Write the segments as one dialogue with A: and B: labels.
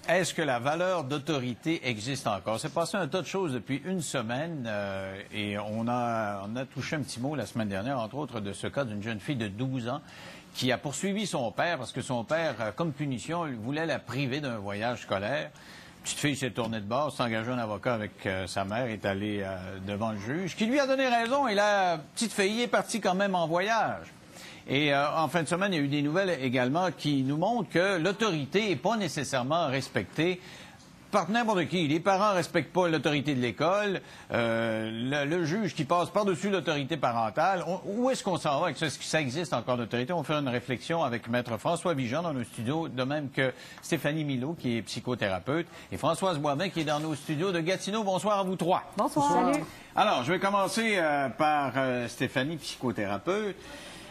A: Est-ce que la valeur d'autorité existe encore? C'est passé un tas de choses depuis une semaine et on a touché un petit mot la semaine dernière, entre autres, de ce cas d'une jeune fille de 12 ans qui a poursuivi son père parce que son père, comme punition, voulait la priver d'un voyage scolaire. Petite fille s'est tournée de bord, s'est engagée un avocat avec sa mère, est allée devant le juge, qui lui a donné raison et la petite fille est partie quand même en voyage. Et en fin de semaine, il y a eu des nouvelles également qui nous montrent que l'autorité n'est pas nécessairement respectée par n'importe qui. Les parents ne respectent pas l'autorité de l'école, le juge qui passe par-dessus l'autorité parentale. Où est-ce qu'on s'en va? Est-ce que ça existe encore l'autorité? On va faire une réflexion avec Maître François Vigeant dans nos studios, de même que Stéphanie Milot, qui est psychothérapeute, et Françoise Boivin, qui est dans nos studios de Gatineau. Bonsoir à vous trois.
B: Bonsoir. Salut.
A: Alors, je vais commencer par Stéphanie, psychothérapeute.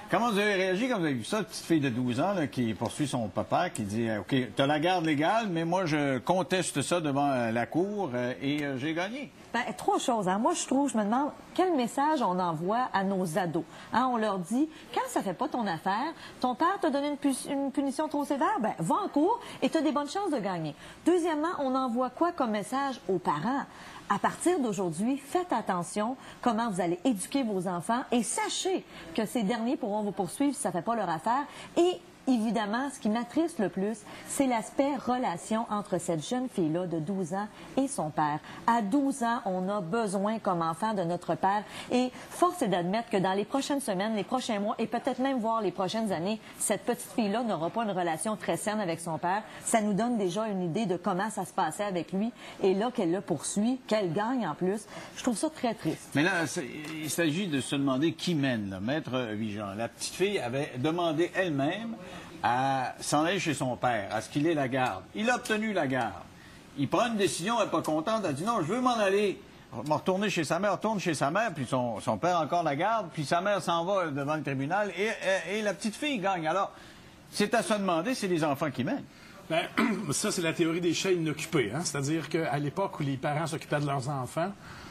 A: Comment vous avez réagi quand vous avez vu ça, petite fille de 12 ans là, qui poursuit son papa, qui dit « OK, tu as la garde légale, mais moi, je conteste ça devant la cour et j'ai gagné. »
B: Bien, trois choses. Hein. Moi, je me demande quel message on envoie à nos ados. Hein, on leur dit, quand ça fait pas ton affaire, ton père t'a donné une punition trop sévère, ben va en cours et tu as des bonnes chances de gagner. Deuxièmement, on envoie quoi comme message aux parents? À partir d'aujourd'hui, faites attention comment vous allez éduquer vos enfants et sachez que ces derniers pourront vous poursuivre si ça ne fait pas leur affaire. Et évidemment, ce qui m'attriste le plus, c'est l'aspect relation entre cette jeune fille-là de 12 ans et son père. À 12 ans, on a besoin comme enfant de notre père et force est d'admettre que dans les prochaines semaines, les prochains mois et peut-être même voir les prochaines années, cette petite fille-là n'aura pas une relation très saine avec son père. Ça nous donne déjà une idée de comment ça se passait avec lui et là qu'elle le poursuit, qu'elle gagne en plus. Je trouve ça très triste.
A: Mais là, il s'agit de se demander qui mène, là, Maître Vigeant. La petite fille avait demandé elle-même à s'en aller chez son père, à ce qu'il ait la garde. Il a obtenu la garde. Il prend une décision, elle n'est pas contente, elle dit non, je veux m'en aller. Retourner chez sa mère, retourne chez sa mère, puis son père encore la garde, puis sa mère s'en va devant le tribunal et la petite fille gagne. Alors, c'est à se demander, c'est les enfants qui mènent.
C: Bien, ça, c'est la théorie des chats inoccupés. Hein? C'est-à-dire qu'à l'époque où les parents s'occupaient de leurs enfants,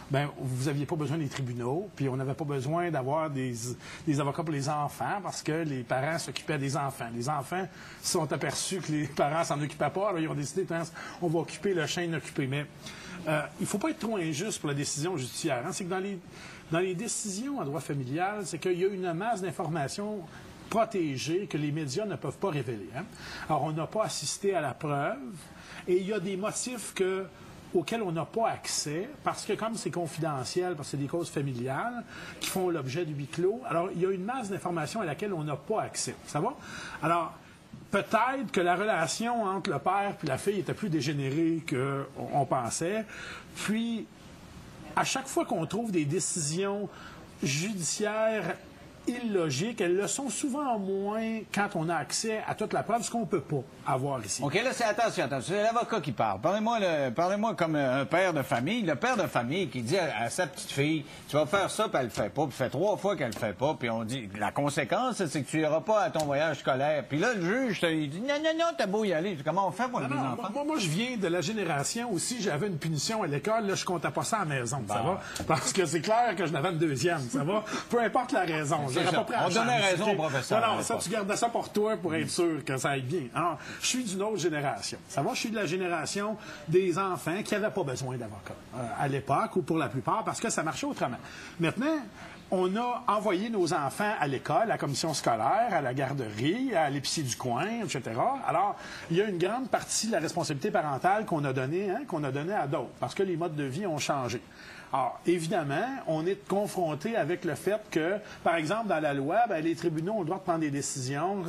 C: bien, vous n'aviez pas besoin des tribunaux, puis on n'avait pas besoin d'avoir des avocats pour les enfants parce que les parents s'occupaient des enfants. Les enfants se sont aperçus que les parents s'en occupaient pas, alors ils ont décidé, on va occuper le chien inoccupé. Mais il ne faut pas être trop injuste pour la décision judiciaire. Hein? C'est que dans les décisions en droit familial, c'est qu'il y a une masse d'informations protégées que les médias ne peuvent pas révéler. Hein? Alors, on n'a pas assisté à la preuve et il y a des motifs auxquels on n'a pas accès, parce que comme c'est confidentiel, parce que c'est des causes familiales qui font l'objet du huis clos, alors il y a une masse d'informations à laquelle on n'a pas accès. Ça va? Alors, peut-être que la relation entre le père et la fille était plus dégénérée qu'on pensait. Puis, à chaque fois qu'on trouve des décisions judiciaires illogiques, elles le sont souvent moins quand on a accès à toute la preuve, ce qu'on ne peut pas avoir ici.
A: OK, là, attention, c'est l'avocat qui parle. Parlez-moi comme un père de famille. Le père de famille qui dit à sa petite fille, tu vas faire ça, puis elle le fait pas, puis fait 3 fois qu'elle le fait pas, puis on dit, la conséquence, c'est que tu n'iras pas à ton voyage scolaire. Puis là, le juge, il dit, non, t'as beau y aller. Comment on fait pour les enfants?
C: Moi, je viens de la génération où si j'avais une punition à l'école, là, je comptais pas ça à la maison, ça va? Parce que c'est clair que je n'avais une deuxième, ça va? Peu importe la raison.
A: On donnait raison au professeur.
C: Non, ça, tu gardais ça pour toi pour être sûr que ça aille bien. Alors, je suis d'une autre génération. Ça va? Je suis de la génération des enfants qui n'avaient pas besoin d'avocat à l'époque, ou pour la plupart, parce que ça marchait autrement. Maintenant, on a envoyé nos enfants à l'école, à la commission scolaire, à la garderie, à l'épicerie du coin, etc. Alors, il y a une grande partie de la responsabilité parentale qu'on a donnée à d'autres, parce que les modes de vie ont changé. Alors, évidemment, on est confronté avec le fait que, par exemple, dans la loi, bien, les tribunaux ont le droit de prendre des décisions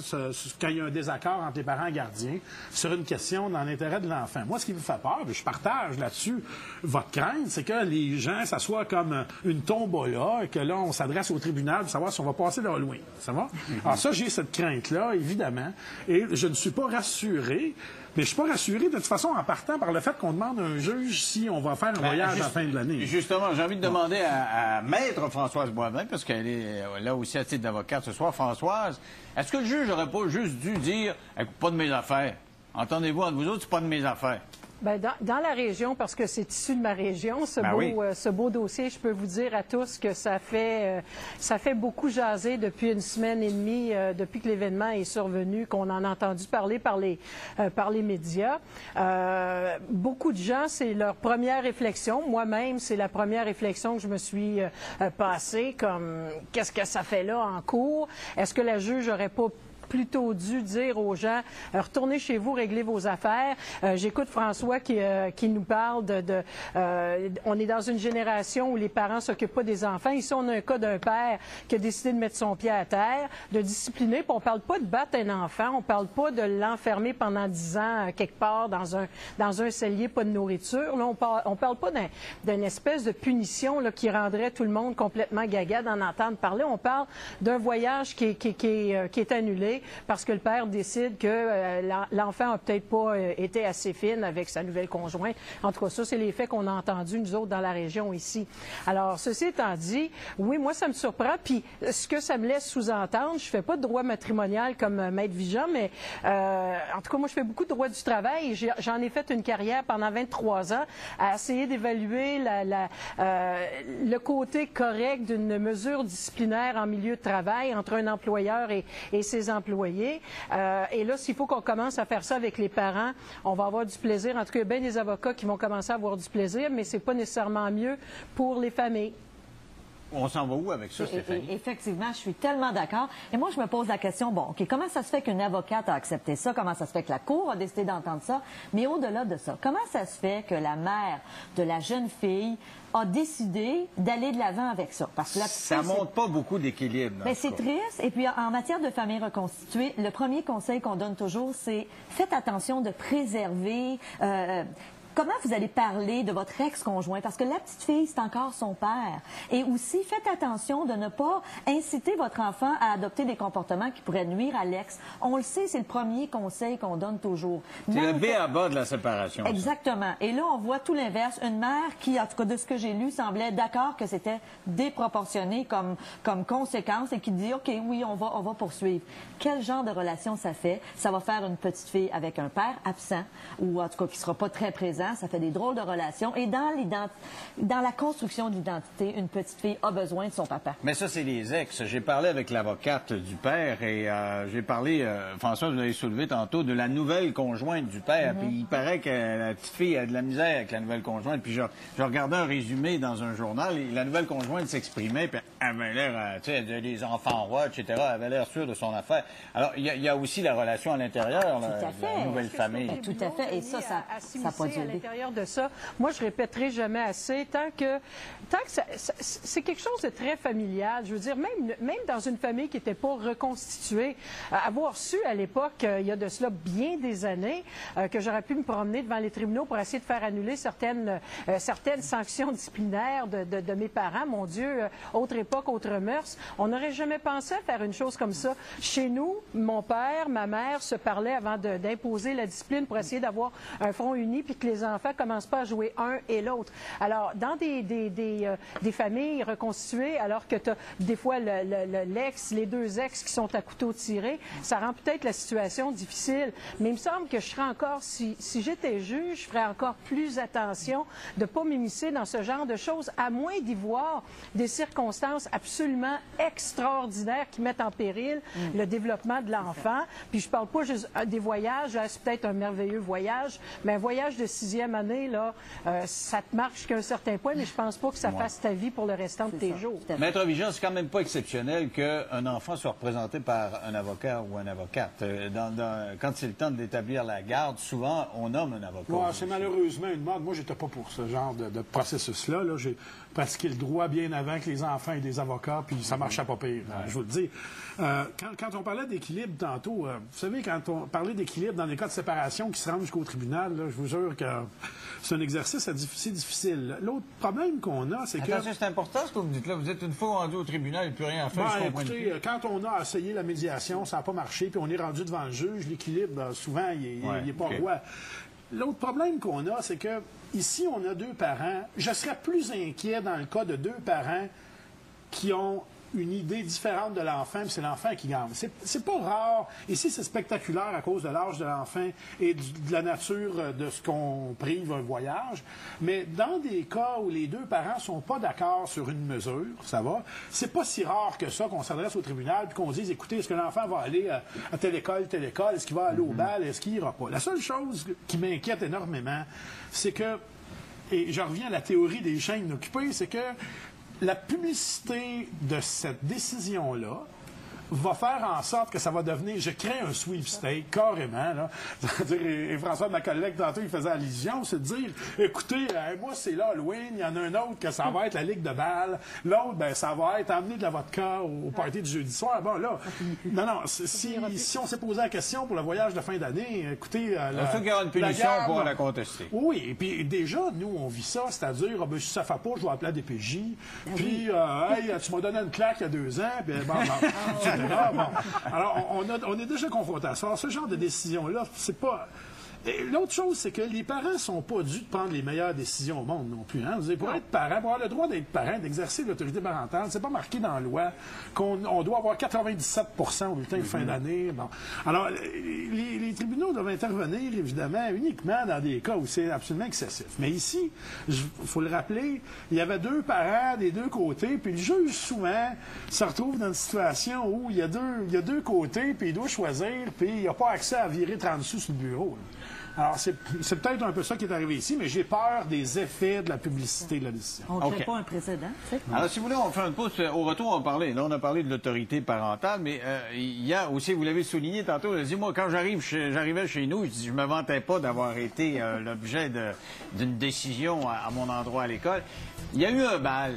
C: quand il y a un désaccord entre les parents et gardiens sur une question dans l'intérêt de l'enfant. Moi, ce qui me fait peur, je partage là-dessus votre crainte, c'est que les gens s'assoient comme une tombola et que là, on s'adresse au tribunal pour savoir si on va passer là loin. Ça va? Alors ça, j'ai cette crainte-là, évidemment, et je ne suis pas rassuré. Mais je ne suis pas rassuré de toute façon en partant par le fait qu'on demande à un juge si on va faire un voyage à la fin de l'année.
A: Justement, j'ai envie de demander à Maître Françoise Boivin, parce qu'elle est là aussi à titre d'avocate ce soir. Françoise, est-ce que le juge n'aurait pas juste dû dire « pas de mes affaires ». Entendez-vous entre vous autres, c'est pas de mes affaires.
D: Bien, dans la région, parce que c'est issu de ma région, ce beau dossier, je peux vous dire à tous que ça fait beaucoup jaser depuis une semaine et demie, depuis que l'événement est survenu, qu'on en a entendu parler par les médias. Beaucoup de gens, c'est leur première réflexion. Moi-même, c'est la première réflexion que je me suis passée, comme qu'est-ce que ça fait là en cours? Est-ce que la juge n'aurait pas plutôt dû dire aux gens retournez chez vous, réglez vos affaires. J'écoute François qui nous parle on est dans une génération où les parents s'occupent pas des enfants. Ici, on a un cas d'un père qui a décidé de mettre son pied à terre, de discipliner. Puis on parle pas de battre un enfant, on parle pas de l'enfermer pendant 10 ans quelque part dans un cellier, pas de nourriture. Là, on parle pas d'une espèce de punition là, qui rendrait tout le monde complètement gaga d'en entendre parler. On parle d'un voyage qui est annulé parce que le père décide que l'enfant a peut-être pas été assez fine avec sa nouvelle conjointe. En tout cas, ça, c'est les faits qu'on a entendus, nous autres, dans la région ici. Alors, ceci étant dit, oui, moi, ça me surprend. Puis, ce que ça me laisse sous-entendre, je fais pas de droit matrimonial comme Maître Vigent, mais en tout cas, moi, je fais beaucoup de droit du travail. J'en ai fait une carrière pendant 23 ans à essayer d'évaluer le côté correct d'une mesure disciplinaire en milieu de travail entre un employeur et ses employés. Et là, s'il faut qu'on commence à faire ça avec les parents, on va avoir du plaisir. En tout cas, il y a bien des avocats qui vont commencer à avoir du plaisir, mais c'est pas nécessairement mieux pour les familles.
A: On s'en va où avec ça, Stéphanie?
B: Effectivement, je suis tellement d'accord. Et moi, je me pose la question, bon, OK, comment ça se fait qu'une avocate a accepté ça? Comment ça se fait que la Cour a décidé d'entendre ça? Mais au-delà de ça, comment ça se fait que la mère de la jeune fille a décidé d'aller de l'avant avec ça? Parce que
A: ça montre pas beaucoup d'équilibre.
B: Ben, c'est triste. Et puis, en matière de famille reconstituée, le premier conseil qu'on donne toujours, c'est faites attention de préserver... comment vous allez parler de votre ex-conjoint? Parce que la petite fille, c'est encore son père. Et aussi, faites attention de ne pas inciter votre enfant à adopter des comportements qui pourraient nuire à l'ex. On le sait, c'est le premier conseil qu'on donne toujours.
A: C'est le b.a.-ba de la séparation.
B: Exactement. Ça. Et là, on voit tout l'inverse. Une mère qui, en tout cas de ce que j'ai lu, semblait d'accord que c'était déproportionné comme conséquence et qui dit, OK, oui, on va poursuivre. Quel genre de relation ça fait? Ça va faire une petite fille avec un père absent ou en tout cas qui ne sera pas très présent. Ça fait des drôles de relations. Et dans la construction de l'identité, une petite fille a besoin de son papa.
A: Mais ça, c'est les ex. J'ai parlé avec l'avocate du père et j'ai parlé, François, vous l'avez soulevé tantôt, de la nouvelle conjointe du père. Puis il paraît que la petite fille a de la misère avec la nouvelle conjointe. Puis je regardais un résumé dans un journal et la nouvelle conjointe s'exprimait, puis elle avait l'air, tu sais, des enfants rois, etc. Elle avait l'air sûre de son affaire. Alors, il y a aussi la relation à l'intérieur, la nouvelle famille.
B: Tout à fait. Et ça n'a pas duré.
D: À l'intérieur de ça, moi, je répéterai jamais assez, tant que c'est quelque chose de très familial. Je veux dire, même dans une famille qui n'était pas reconstituée, avoir su à l'époque, il y a de cela bien des années, que j'aurais pu me promener devant les tribunaux pour essayer de faire annuler certaines sanctions disciplinaires de mes parents. Mon Dieu, autre époque, autre mœurs. On n'aurait jamais pensé à faire une chose comme ça. Chez nous, mon père, ma mère se parlaient avant d'imposer la discipline pour essayer d'avoir un front uni puis que les enfants commencent pas à jouer un et l'autre. Alors, dans des familles reconstituées, alors que tu as des fois les deux ex qui sont à couteau tiré, ça rend peut-être la situation difficile. Mais il me semble que je serais encore, si j'étais juge, je ferais encore plus attention de ne pas m'immiscer dans ce genre de choses, à moins d'y voir des circonstances absolument extraordinaires qui mettent en péril le développement de l'enfant. Puis je parle pas juste des voyages, là, c'est peut-être un merveilleux voyage, mais un voyage de 6e année, là, ça te marque jusqu'à un certain point, mais je pense pas que ça fasse ta vie pour le restant de tes jours.
A: Maître Vigent, c'est quand même pas exceptionnel qu'un enfant soit représenté par un avocat ou une avocate. Quand c'est le temps d'établir la garde, souvent, on nomme un avocat.
C: Ouais, c'est malheureusement une mode. Moi, j'étais pas pour ce genre de processus-là. Là. J'ai pratiqué le droit bien avant que les enfants aient des avocats, puis ça marchait pas pire, je vous le dis. Quand on parlait d'équilibre tantôt, vous savez, quand on parlait d'équilibre dans les cas de séparation qui se rendent jusqu'au tribunal, là, je vous jure que c'est un exercice assez difficile. L'autre problème qu'on a, c'est que...
A: Attention, c'est important ce que vous me dites là. Vous êtes une fois rendu au tribunal et plus rien à faire.
C: Écoutez, quand on a essayé la médiation, ça n'a pas marché, puis on est rendu devant le juge, l'équilibre, souvent, il n'est pas roi. L'autre problème qu'on a, c'est que ici, on a deux parents. Je serais plus inquiet dans le cas de deux parents qui ont une idée différente de l'enfant, puis c'est l'enfant qui gagne. C'est pas rare. Ici, c'est spectaculaire à cause de l'âge de l'enfant et de la nature de ce qu'on prive un voyage. Mais dans des cas où les deux parents sont pas d'accord sur une mesure, ça va, c'est pas si rare que ça qu'on s'adresse au tribunal puis qu'on dise, écoutez, est-ce que l'enfant va aller à telle école, est-ce qu'il va aller au bal, est-ce qu'il ira pas? La seule chose qui m'inquiète énormément, c'est que, et je reviens à la théorie des chaînes occupées, c'est que la publicité de cette décision-là va faire en sorte que ça va devenir, je crée un sweepstake, carrément, là. C'est-à-dire, et François, ma collègue, tantôt, il faisait allusion, c'est de dire, écoutez, moi, c'est l'Halloween, il y en a un autre que ça va être la Ligue de balle, l'autre, ben, ça va être emmener de la vodka au party du jeudi soir. Bon, là, non, si on s'est posé la question pour le voyage de fin d'année, écoutez...
A: Il faut qu'il y aura une punition pour la contester.
C: Oui, et puis déjà, nous, on vit ça, c'est-à-dire, ben, si ça ne fait pas, je vais appeler la DPJ, puis, hey, tu m'as donné une claque il y a 2 ans, puis bon, bon. Alors, on est déjà confronté à ça. Alors, ce genre de décision-là, c'est pas... L'autre chose, c'est que les parents ne sont pas dus de prendre les meilleures décisions au monde non plus. Hein? Pour être parent, pour avoir le droit d'être parent, d'exercer l'autorité parentale, c'est pas marqué dans la loi qu'on doit avoir 97 au bulletin de fin d'année. Bon. Alors, les tribunaux doivent intervenir, évidemment, uniquement dans des cas où c'est absolument excessif. Mais ici, il faut le rappeler, il y avait 2 parents des 2 côtés, puis le juge, souvent, se retrouve dans une situation où il y a deux côtés, puis il doit choisir, puis il n'a pas accès à virer 30 sous sur le bureau. Là. Alors, c'est peut-être un peu ça qui est arrivé ici, mais j'ai peur des effets de la publicité de la décision.
B: On ne crée pas un précédent.
A: Alors, si vous voulez, on fait une pause. Au retour, on parlait. Là, on a parlé de l'autorité parentale, mais il y a aussi, vous l'avez souligné tantôt, vous avez dit, moi, quand j'arrivais chez nous, je me vantais pas d'avoir été l'objet d'une décision à mon endroit à l'école. Il y a eu un bal.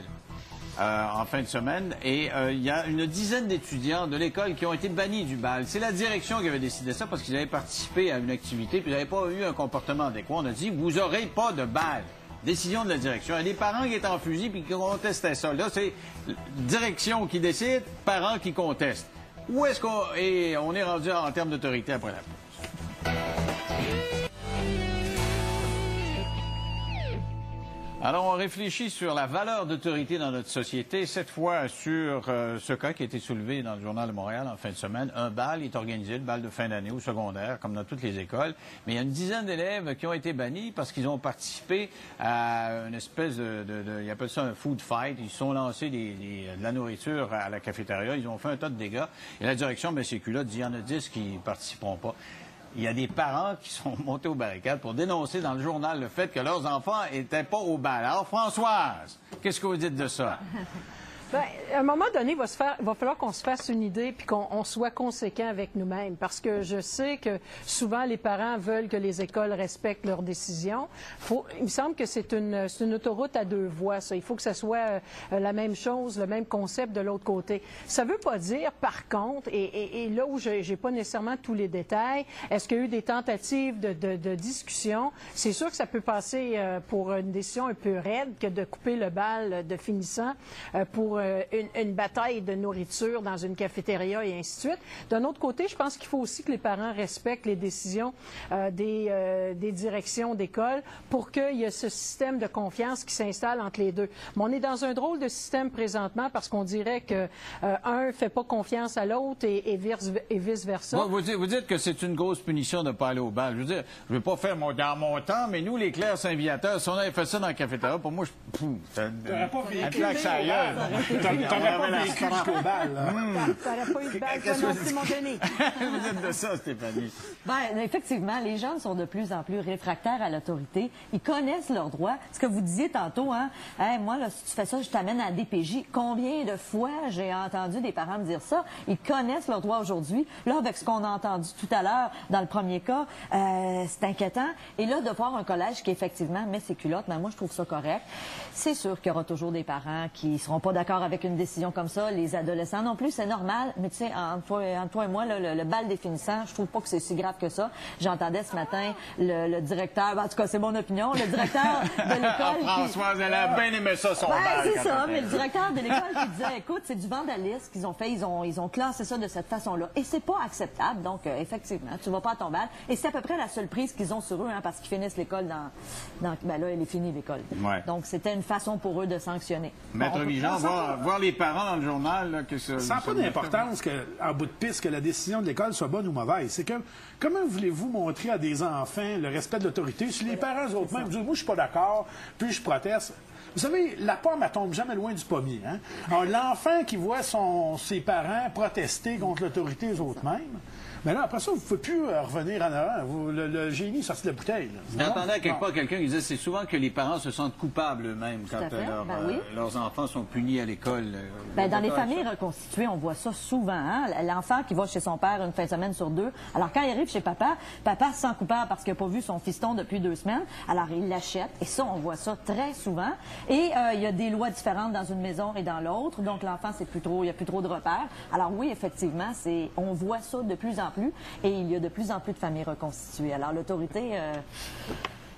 A: En fin de semaine, et il y a une dizaine d'étudiants de l'école qui ont été bannis du bal. C'est la direction qui avait décidé ça parce qu'ils avaient participé à une activité puis ils n'avaient pas eu un comportement adéquat. On a dit, vous n'aurez pas de bal. Décision de la direction. Il y a des parents qui étaient en fusil puis qui contestaient ça. Là, c'est direction qui décide, parents qui contestent. Où est-ce qu'on est rendu en termes d'autorité après la pause? Alors, on réfléchit sur la valeur d'autorité dans notre société, cette fois sur ce cas qui a été soulevé dans le Journal de Montréal en fin de semaine. Un bal est organisé, le bal de fin d'année au secondaire, comme dans toutes les écoles. Mais il y a une dizaine d'élèves qui ont été bannis parce qu'ils ont participé à une espèce ils appellent ça un food fight. Ils se sont lancés de la nourriture à la cafétéria. Ils ont fait un tas de dégâts. Et la direction, bien, ces culottes, dit, il y en a 10 qui ne participeront pas. Il y a des parents qui sont montés aux barricades pour dénoncer dans le journal le fait que leurs enfants n'étaient pas au bal. Alors, Françoise, qu'est-ce que vous dites de ça?
D: Bien, à un moment donné, il va falloir qu'on se fasse une idée puis qu'on soit conséquent avec nous-mêmes. Parce que je sais que souvent, les parents veulent que les écoles respectent leurs décisions. Il me semble que c'est une autoroute à 2 voies, ça. Il faut que ce soit la même chose, le même concept de l'autre côté. Ça ne veut pas dire, par contre, et là où je n'ai pas nécessairement tous les détails, est-ce qu'il y a eu des tentatives de discussion? C'est sûr que ça peut passer pour une décision un peu raide que de couper le bal de finissant pour une bataille de nourriture dans une cafétéria et ainsi de suite. D'un autre côté, je pense qu'il faut aussi que les parents respectent les décisions des directions d'école pour qu'il y ait ce système de confiance qui s'installe entre les deux. Mais on est dans un drôle de système présentement parce qu'on dirait qu'un ne fait pas confiance à l'autre et vice-versa.
A: Vous dites que c'est une grosse punition de ne pas aller au bal. Je veux dire, je ne veux pas faire dans mon temps, mais nous, les clercs Saint-Viateur, si on avait fait ça dans la cafétéria, pour moi, un claque ça gueule.
C: T'aurais pas vécu jusqu'au bal.
D: T'aurais pas eu de bal, toi non plus, mon Denis.
A: Vous dites de ça, Stéphanie?
B: Bien, effectivement, les jeunes sont de plus en plus réfractaires à l'autorité. Ils connaissent leurs droits. Ce que vous disiez tantôt, hein, hey, moi, là, si tu fais ça, je t'amène à la DPJ. Combien de fois j'ai entendu des parents me dire ça? Ils connaissent leurs droits aujourd'hui. Là, avec ce qu'on a entendu tout à l'heure dans le premier cas, c'est inquiétant. Et là, de voir un collège qui, effectivement, met ses culottes, ben, moi, je trouve ça correct. C'est sûr qu'il y aura toujours des parents qui ne seront pas d'accord avec une décision comme ça. Les adolescents non plus, c'est normal. Mais tu sais, entre toi et moi, là, le bal définissant, je trouve pas que c'est si grave que ça. J'entendais ce matin le directeur, en tout cas, c'est mon opinion, le directeur de l'école...
A: Françoise, elle a bien aimé ça, son bal.
B: C'est ça, mais le directeur de l'école qui disait, écoute, c'est du vandalisme qu'ils ont fait, ils ont classé ça de cette façon-là. Et c'est pas acceptable, donc effectivement, tu vas pas à ton bal. Et c'est à peu près la seule prise qu'ils ont sur eux, hein, parce qu'ils finissent l'école ben là, elle est finie, l'école.
A: Ouais.
B: Donc, c'était une façon pour eux de sanctionner.
A: Maître Vigent, voir les parents dans le journal, là, que ça
C: n'a pas d'importance en bout de piste que la décision de l'école soit bonne ou mauvaise. C'est que comment voulez-vous montrer à des enfants le respect de l'autorité si les parents eux-mêmes disent « Moi, je suis pas d'accord, puis je proteste ». Vous savez, la pomme, elle tombe jamais loin du pommier. Hein? Alors, l'enfant qui voit ses parents protester contre l'autorité eux-mêmes, mais là, après ça, vous ne pouvez plus revenir en arrière. Le génie sorti de la bouteille.
A: J'entendais à quelque part quelqu'un qui disait que c'est souvent que les parents se sentent coupables eux-mêmes quand leurs enfants sont punis à l'école.
B: Dans les familles reconstituées, on voit ça souvent. Hein? L'enfant qui va chez son père une fin de semaine sur 2. Alors, quand il arrive chez papa se sent coupable parce qu'il n'a pas vu son fiston depuis 2 semaines. Alors, il l'achète. Et ça, on voit ça très souvent. Et il y a des lois différentes dans une maison et dans l'autre. Donc, l'enfant, il n'y a plus trop de repères. Alors, oui, effectivement, on voit ça de plus en plus, et il y a de plus en plus de familles reconstituées. Alors, l'autorité,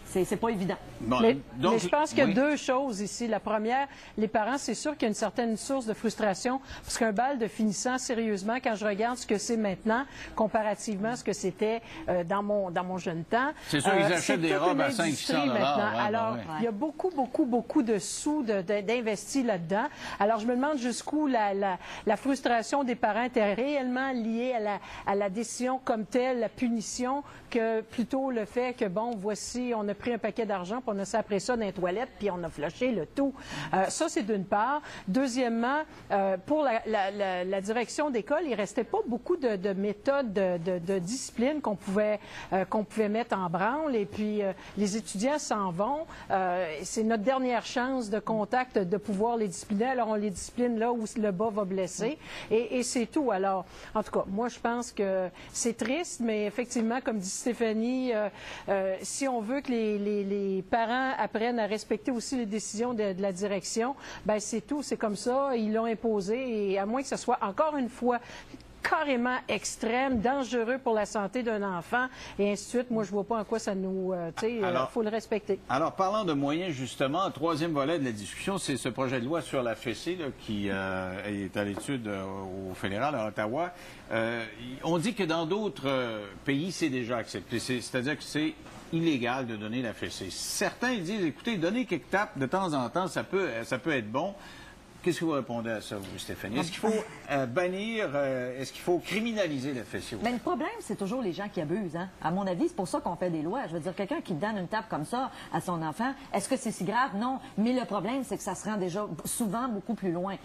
B: c'est pas évident.
D: Bon, mais je pense qu'il y a 2 choses ici. La première, les parents, c'est sûr qu'il y a une certaine source de frustration, parce qu'un bal de finissant, sérieusement, quand je regarde ce que c'est maintenant, comparativement à ce que c'était dans mon jeune temps.
A: C'est sûr, ils achètent des robes à 500
D: maintenant. Alors, il y a beaucoup de sous d'investis là-dedans. Alors, je me demande jusqu'où la frustration des parents était réellement liée à la décision comme telle, la punition, que plutôt le fait que, bon, voici, on a pris un paquet d'argent, puis on a après ça dans les toilettes, puis on a flushé le tout. Ça, c'est d'une part. Deuxièmement, pour la direction d'école, il restait pas beaucoup de méthodes de discipline qu'on pouvait mettre en branle, et puis les étudiants s'en vont. C'est notre dernière chance de contact de pouvoir les discipliner. Alors, on les discipline là où le bas va blesser, et c'est tout. Alors, en tout cas, moi, je pense que c'est triste, mais effectivement, comme dit Stéphanie, si on veut que les parents apprennent à respecter aussi les décisions de la direction, ben c'est tout, c'est comme ça, ils l'ont imposé, et à moins que ce soit encore une fois carrément extrême, dangereux pour la santé d'un enfant, et ainsi de suite. Moi, je vois pas en quoi ça nous... il faut le respecter. Alors,
A: parlant de moyens, justement, troisième volet de la discussion, c'est ce projet de loi sur la fessée là, qui est à l'étude au fédéral à Ottawa. On dit que dans d'autres pays, c'est déjà accepté. C'est-à-dire que c'est illégal de donner la fessée. Certains disent, écoutez, donner quelques tapes de temps en temps, ça peut être bon. Qu'est-ce que vous répondez à ça, vous, Stéphanie? Est-ce qu'il faut bannir, est-ce qu'il faut criminaliser la fessée?
B: Mais le problème, c'est toujours les gens qui abusent. Hein? À mon avis, c'est pour ça qu'on fait des lois. Je veux dire, quelqu'un qui donne une tape comme ça à son enfant, est-ce que c'est si grave? Non. Mais le problème, c'est que ça se rend déjà souvent beaucoup plus loin.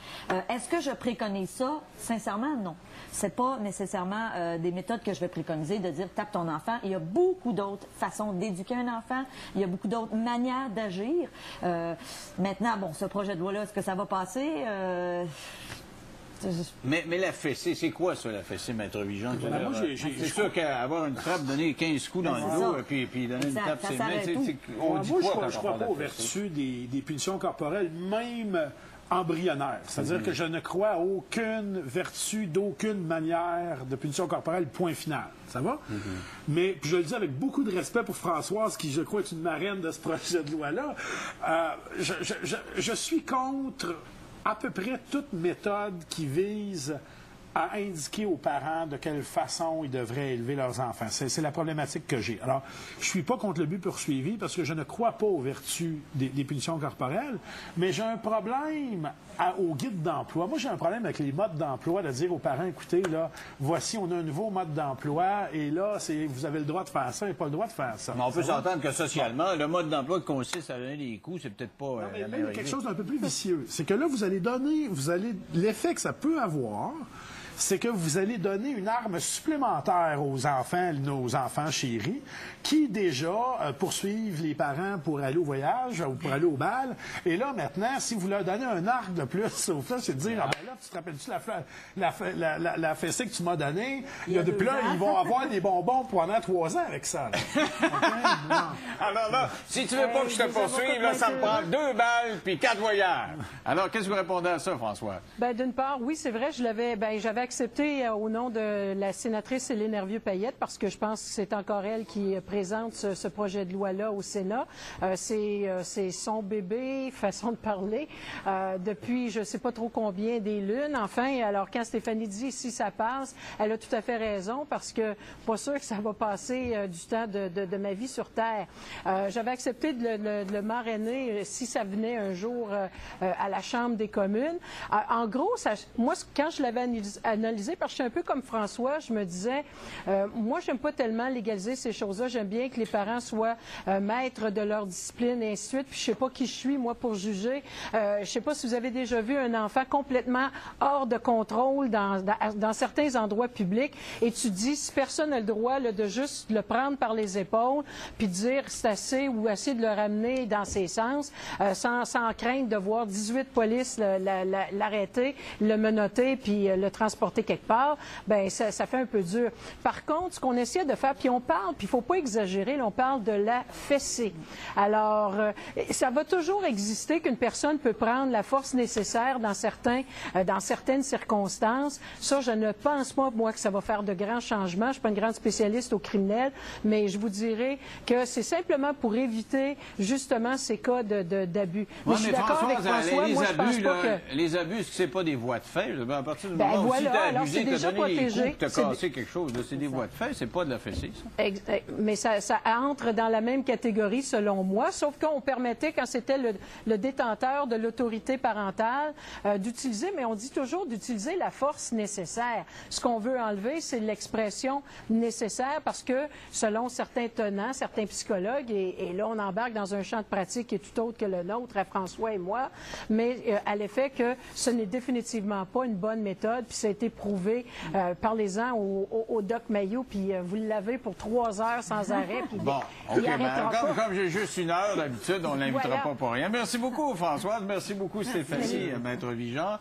B: Est-ce que je préconise ça? Sincèrement, non. C'est pas nécessairement des méthodes que je vais préconiser de dire tape ton enfant. Il y a beaucoup d'autres façons d'éduquer un enfant. Il y a beaucoup d'autres manières d'agir. Maintenant, bon, ce projet de loi-là, est-ce que ça va passer?
A: Mais la fessée, c'est quoi ça, la fessée, Maître Vigeant? C'est sûr qu'avoir une trappe, donner 15 coups dans le dos, puis donner une tape, c'est...
C: Moi, je ne crois pas aux vertus des punitions corporelles, même embryonnaires. C'est-à-dire que je ne crois à aucune vertu d'aucune manière de punition corporelle, point final. Ça va? Mais je le dis avec beaucoup de respect pour Françoise, qui, je crois, est une marraine de ce projet de loi-là. Je suis contre à peu près toute méthode qui vise à indiquer aux parents de quelle façon ils devraient élever leurs enfants. C'est la problématique que j'ai. Alors, je ne suis pas contre le but poursuivi parce que je ne crois pas aux vertus des punitions corporelles, mais j'ai un problème au guide d'emploi. Moi, j'ai un problème avec les modes d'emploi, de dire aux parents, écoutez, là, voici, on a un nouveau mode d'emploi, et là, vous avez le droit de faire ça et pas le droit de faire ça.
A: Mais on peut s'entendre que socialement, le mode d'emploi qui consiste à donner des coups, c'est peut-être pas la meilleure idée.
C: Quelque chose d'un peu plus vicieux. C'est que là, l'effet que ça peut avoir, c'est que vous allez donner une arme supplémentaire aux enfants, nos enfants chéris, qui déjà poursuivent les parents pour aller au voyage ou pour aller au bal. Et là, maintenant, si vous leur donnez un arc de plus, c'est de dire, ah ben là, tu te rappelles-tu la fessée que tu m'as donnée? Puis là, ils vont avoir des bonbons pendant 3 ans avec ça.
A: Alors là, si tu veux pas que je te poursuive, là, ça me prend 2 balles puis 4 voyages. Alors, qu'est-ce que vous répondez à ça, François?
D: Bien, d'une part, oui, c'est vrai, j'avais accepté au nom de la sénatrice Hélène Hervieux-Payette, parce que je pense que c'est encore elle qui présente ce projet de loi-là au Sénat. C'est son bébé, façon de parler, depuis je ne sais pas trop combien des lunes. Enfin, alors quand Stéphanie dit si ça passe, elle a tout à fait raison, parce que pas sûr que ça va passer du temps de ma vie sur Terre. J'avais accepté de le marrainer si ça venait un jour à la Chambre des communes. En gros, moi, quand je l'avais analysé, parce que je suis un peu comme François, je me disais, moi, j'aime pas tellement légaliser ces choses-là. J'aime bien que les parents soient maîtres de leur discipline et ainsi de suite. Puis je sais pas qui je suis, moi, pour juger. Je sais pas si vous avez déjà vu un enfant complètement hors de contrôle dans certains endroits publics, et tu dis, si personne n'a le droit là, de juste le prendre par les épaules, puis dire c'est assez, ou essayer de le ramener dans ses sens, sans crainte de voir 18 polices l'arrêter, le menotter, puis le transporter quelque part, ben ça fait un peu dur. Par contre, ce qu'on essaie de faire, puis on parle, puis il faut pas exagérer, là, on parle de la fessée. Alors, ça va toujours exister qu'une personne peut prendre la force nécessaire dans certaines circonstances. Ça, je ne pense pas, moi, que ça va faire de grands changements. Je suis pas une grande spécialiste au criminel, mais je vous dirais que c'est simplement pour éviter, justement, ces cas d'abus.
A: Mais
D: je suis d'accord avec François, moi, je pense pas que...
A: Les abus, est-ce que c'est pas des voies de fait? À partir du moment où
D: voilà,
A: tu as abusé,
D: alors,
A: tu as donné des coups, tu as cassé
D: des...
A: quelque chose, c'est des voies de fait, c'est pas de la fessée, ça.
D: Mais ça entre dans la même catégorie, selon moi, sauf qu'on permettait, quand c'était le détenteur de l'autorité parentale, d'utiliser, mais on dit toujours d'utiliser la force nécessaire. Ce qu'on veut enlever, c'est l'expression nécessaire, parce que, selon certains tenants, certains psychologues, et là, on embarque dans un champ de pratique qui est tout autre que le nôtre, à François et moi, mais à l'effet que ce n'est définitivement pas une bonne méthode, puis ça a été prouvé. Parlez-en au Doc Mayou, puis vous l'avez pour 3 heures sans arrêt. Puis
A: bon, OK, comme j'ai juste 1 heure d'habitude, on ne l'invitera pas pour rien. Merci beaucoup, Françoise. Merci beaucoup, Stéphanie, Maître Vigeant.